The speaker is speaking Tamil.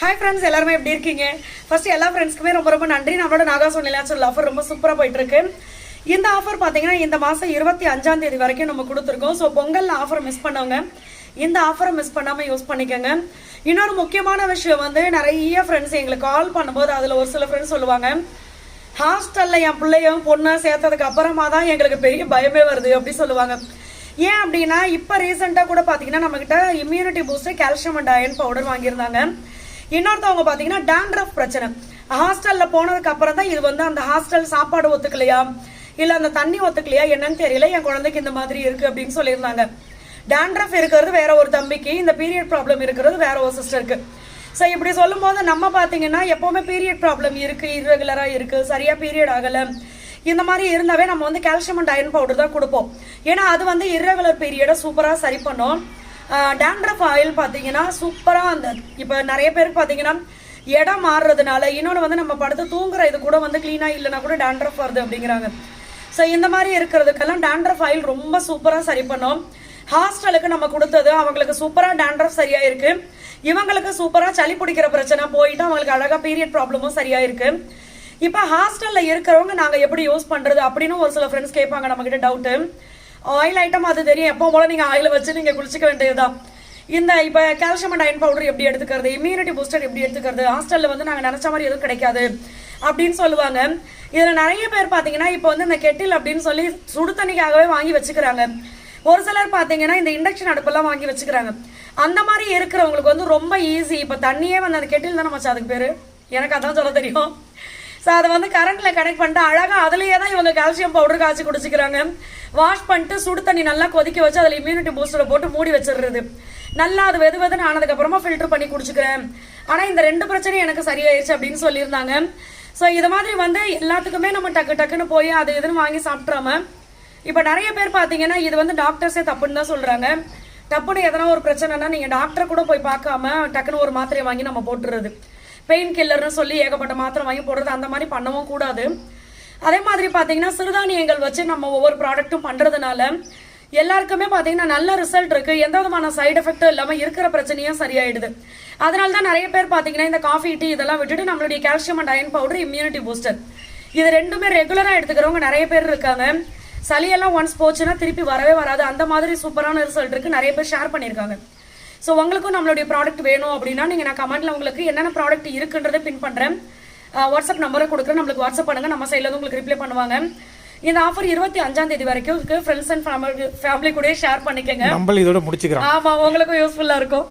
ஹாய் ஃப்ரெண்ட்ஸ், எல்லாருமே எப்படி இருக்கீங்க? ஃபர்ஸ்ட் எல்லா ஃப்ரெண்ட்ஸ்க்குமே ரொம்ப ரொம்ப நன்றி. நம்மளோட நாகாசோன் நேச்சுரல் ஆஃபர் ரொம்ப சூப்பராக போயிட்டு இருக்கு. இந்த ஆஃபர் பார்த்தீங்கன்னா இந்த மாதம் 25ஆம் தேதி வரைக்கும் நம்ம கொடுத்துருக்கோம். ஸோ பொங்கல் ஆஃபர் மிஸ் பண்ணவங்க இந்த ஆஃபரை மிஸ் பண்ணாமல் யூஸ் பண்ணிக்கோங்க. இன்னொரு முக்கியமான விஷயம் வந்து நிறைய ஃப்ரெண்ட்ஸ் எங்களுக்கு கால் பண்ணும்போது அதில் ஒரு சில ஃப்ரெண்ட்ஸ் சொல்லுவாங்க, ஹாஸ்டலில் என் பிள்ளையும் பொண்ணை சேர்த்ததுக்கு அப்புறமா தான் எங்களுக்கு பெரிய பயமே வருது அப்படி சொல்லுவாங்க. ஏன் அப்படின்னா இப்போ ரீசெண்டாக கூட பார்த்தீங்கன்னா நம்மக்கிட்ட immunity booster calcium and iron powder வாங்கியிருந்தாங்க. இன்னொருத்தவங்க பார்த்தீங்கன்னா டேண்ட்ரஃப் பிரச்சனை, ஹாஸ்டலில் போனதுக்கு அப்புறம் தான் இது வந்து அந்த ஹாஸ்டல் சாப்பாடு ஒத்துக்கலையா இல்லை அந்த தண்ணி ஒத்துக்கலையா என்னன்னு தெரியல, என் குழந்தைக்கு இந்த மாதிரி இருக்கு அப்படின்னு சொல்லியிருந்தாங்க. டேண்ட்ரஃப் இருக்கிறது வேற ஒரு தம்பிக்கு, இந்த பீரியட் ப்ராப்ளம் இருக்கிறது வேற ஒரு சிஸ்டருக்கு. ஸோ இப்படி சொல்லும் போது நம்ம பார்த்தீங்கன்னா எப்பவுமே பீரியட் ப்ராப்ளம் இருக்கு, இர்ரெகுலராக இருக்கு, சரியா பீரியட் ஆகலை, இந்த மாதிரி இருந்தாவே நம்ம வந்து கால்சியம் அண்ட் அயன் பவுடர் தான் கொடுப்போம். ஏன்னா அது வந்து இர்ரெகுலர் பீரியடை சூப்பராக சரி பண்ணும். டேண்ட்ரஃப் ஆயில் பார்த்தீங்கன்னா சூப்பராக அந்த இப்போ நிறைய பேருக்கு பார்த்தீங்கன்னா இடம் மாறுறதுனால, இன்னொன்று வந்து நம்ம படுத்து தூங்குற இது கூட வந்து க்ளீனாக இல்லைனா கூட டேண்ட்ரஃப் வருது அப்படிங்கிறாங்க. ஸோ இந்த மாதிரி இருக்கிறதுக்கெல்லாம் டேண்ட்ரஃப் ஆயில் ரொம்ப சூப்பராக சரி பண்ணும். ஹாஸ்டலுக்கு நம்ம கொடுத்தது அவங்களுக்கு சூப்பராக டேண்ட்ரஃப் சரியாக இருக்கு, இவங்களுக்கு சூப்பராக சளி பிடிக்கிற பிரச்சனை போயிட்டு அவங்களுக்கு அழகாக பீரியட் ப்ராப்ளமும் சரியாக இருக்கு. இப்போ ஹாஸ்டலில் இருக்கிறவங்க நாங்கள் எப்படி யூஸ் பண்ணுறது அப்படின்னு ஒரு சில ஃப்ரெண்ட்ஸ் கேட்பாங்க நம்மக்கிட்ட டவுட்டு. ஆயில் ஐட்டம் அது தெரியும், எப்போ போல நீங்கள் ஆயில் வச்சு நீங்கள் குளிச்சிக்க வேண்டியதுதான். இந்த இப்போ கால்சியம் அண்ட் அயன் பவுடர் எப்படி எடுத்துக்கிறது, இம்யூனிட்டி பூஸ்டர் எப்படி எடுத்துக்கிறது, ஹாஸ்டலில் வந்து நாங்கள் நினச்ச மாதிரி எதுவும் கிடைக்காது அப்படின்னு சொல்லுவாங்க. இதில் நிறைய பேர் பார்த்தீங்கன்னா இப்போ வந்து இந்த கெட்டில் அப்படின்னு சொல்லி சுடு தண்ணிக்காகவே வாங்கி வச்சுக்கிறாங்க. ஒரு சிலர் பார்த்தீங்கன்னா இந்த இண்டக்ஷன் அடுப்பெல்லாம் வாங்கி வச்சுக்கிறாங்க. அந்த மாதிரி இருக்கிறவங்களுக்கு வந்து ரொம்ப ஈஸி. இப்போ தண்ணியே வந்து அந்த கெட்டில் தானே மச்சா அதுக்கு பேர், எனக்கு அதான் சொல்ல தெரியும். ஸோ அதை வந்து கரண்ட்டில் கனெக்ட் பண்ணிட்டு அழகாக அதுலேயே தான் இவங்க கால்சியம் பவுடர் காய்ச்சி குடிச்சிக்கிறாங்க. வாஷ் பண்ணிட்டு சுடு தண்ணி நல்லா கொதிக்க வச்சு அதில் இம்யூனிட்டி பூஸ்டரை போட்டு மூடி வச்சிடுறது. நல்லா அது வெதுன்னு ஆனதுக்கப்புறமா ஃபில்டர் பண்ணி குடிச்சிக்கிறேன். ஆனால் இந்த 2 பிரச்சனையும் எனக்கு சரியாயிருச்சு அப்படின்னு சொல்லியிருந்தாங்க. ஸோ இது மாதிரி வந்து எல்லாத்துக்குமே நம்ம டக்குன்னு போய் அது எதுன்னு வாங்கி சாப்பிட்றாம, இப்போ நிறைய பேர் பார்த்தீங்கன்னா இது வந்து டாக்டர்ஸே தப்புன்னு தான் சொல்கிறாங்க. தப்புன்னு எதனா ஒரு பிரச்சனைனா நீங்கள் டாக்டரை கூட போய் பார்க்காம டக்குன்னு ஒரு மாத்திரையை வாங்கி நம்ம போட்டுறது, பெயின் கில்லர்னு சொல்லி ஏகப்பட்ட மாத்திரை வாங்கி போடுறது, அந்த மாதிரி பண்ணவும் கூடாது. அதே மாதிரி பார்த்தீங்கன்னா சிறுதானியங்கள் வச்சு நம்ம ஒவ்வொரு ப்ராடக்ட்டும் பண்ணுறதுனால எல்லாருக்குமே பார்த்தீங்கன்னா நல்ல ரிசல்ட் இருக்குது, எந்த விதமான சைடு எஃபெக்டும் இல்லாமல் இருக்கிற பிரச்சனையும் சரியாயிடுது. அதனால தான் நிறைய பேர் பார்த்தீங்கன்னா இந்த காஃபி டீ இதெல்லாம் விட்டுட்டு நம்மளுடைய calcium and iron powder, immunity booster இது ரெண்டுமே ரெகுலராக எடுத்துக்கிறவங்க நிறைய பேர் இருக்காங்க. சளியெல்லாம் ஒன்ஸ் போச்சுன்னா திருப்பி வரவே வராது, அந்த மாதிரி சூப்பரான ரிசல்ட் இருக்குது, நிறைய பேர் ஷேர் பண்ணியிருக்காங்க. ஸோ உங்களுக்கும் நம்மளுடைய ப்ராடக்ட் வேணும் அப்படின்னா நீங்கள் நான் கமெண்ட்டில் உங்களுக்கு என்னென்ன ப்ராடக்ட் இருக்குன்றதை பின் பண்ணுறேன், வாட்ஸ்அப் நம்பரை கொடுக்குறேன், நம்மளுக்கு வாட்ஸ்அப் பண்ணுங்கள், நம்ம சைடில் உங்களுக்கு ரிப்ளை பண்ணுவாங்க. இந்த ஆஃபர் 25ஆம் தேதி வரைக்கும் இருக்கு. ஃப்ரெண்ட்ஸ் அண்ட் ஃபேமிலி கூட ஷேர் பண்ணிக்கங்க. நம்ம இதோட முடிச்சுக்கிறோம். ஆமாம், உங்களுக்கும் யூஸ்ஃபுல்லாக இருக்கும்.